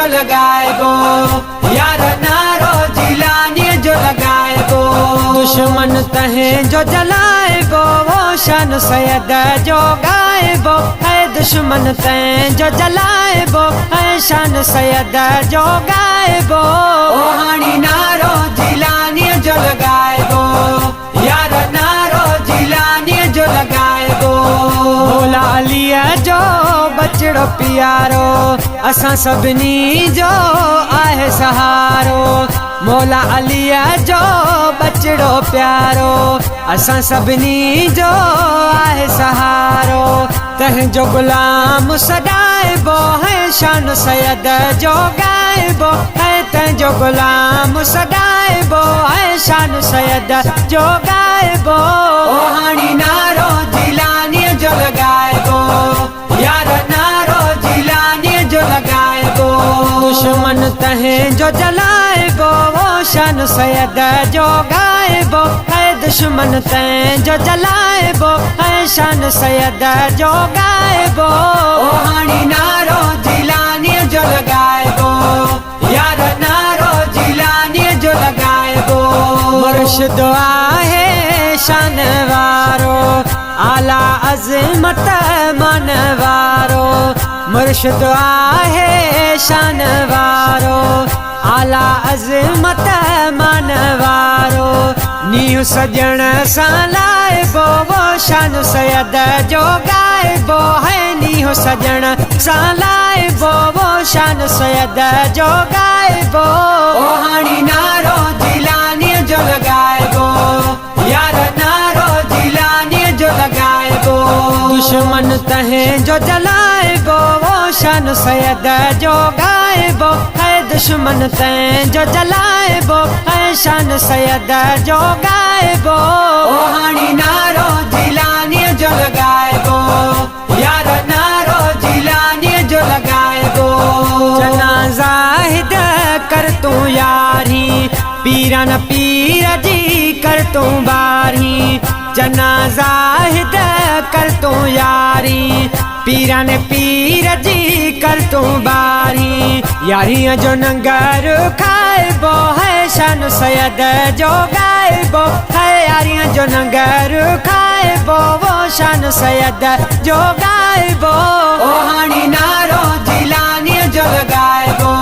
जो लगाएगो, यार नारो जिलानी जो लगाएगो। दुश्मन तहे जो जलाएगो, वो शान सैयद जो गाएबो है। दुश्मन तहे जो जलाएबो है, शान सैयद जो गाएबो। ओ हानी नारो जिलानी जो लगाएगो, यार नारो जिलानी जो लगाएगो। मौला अली जो बचड़ो प्यारो, असां सभिनी जो आहे सहारो। मौला अली जो बचड़ो प्यारो, असां सभिनी जो आहे सहारो। तंहिंजो गुलाम सॾाइबो है, शान सैयद जो गाइबो है। तंहिंजो गुलाम सॾाइबो है, शान सैयद जो गाइबो। ओ हाणी नारो जिलानी जो लगाइबो, यार नारो जिलानी जो लगाइबो। दुश्मन तहे जो जलाइबो, वो शान सैयद जो गाइबो है। दुश्मन तहे जो जलाइबो है, शान सैयद जो गाइबो। ओ हाणी नारो जिलानी जो लगाइबो, यार नारो जिलानी जो लगाइबो। मुर्शिद आहे शान वारो, आला अज़मत मन वारो। मुर्शिद आहे शान वारो, आला अज़मत मन वारो। नींव सजण सां लाइबो, वो शान सैयद जो गाइबो है। नींव सजण सां लाइबो, वो शान सैयद जो गाइबो। ओ हाणी नारो जिलानी जो लगाइबो, यार नारो जिलानी जो लगाइबो। दुश्मन तहे जो जलाइबो, वो शान सैयद जो गाइबो है। दुश्मन तहे जो जलाइबो है, शान सैयद जो गाइबो। ओ हाणी नारो जिलानी जो लगाइबो, यार नारो जिलानी जो लगाइबो। जनाज़ा हिद कर तू यारी, पीरन पीर जी कर तू बारी। जनाज़ा हिद कर तू यारी, पीरन पीर जी कर तू बारी। यारियां जो नंगर खाइबो है, शान सैयद जो गाइबो है। यारियां जो नंगर खाइबो, वो शान सैयद जो गाइबो। ओ हाणी नारो जिलानी जो लगाइबो,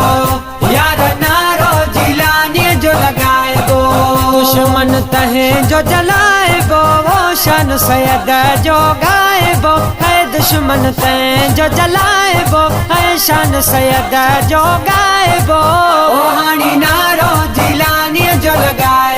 यार नारो जिलानी जो लगाइबो। दुश्मन तहे जो जलाइबो, वो शान सैयद जो गाइबो है। दुश्मन तहे जो जलाइबो है, शान सैयद जो गाइबो। ओ हाणी नारो जिलानी जो लगाइबो।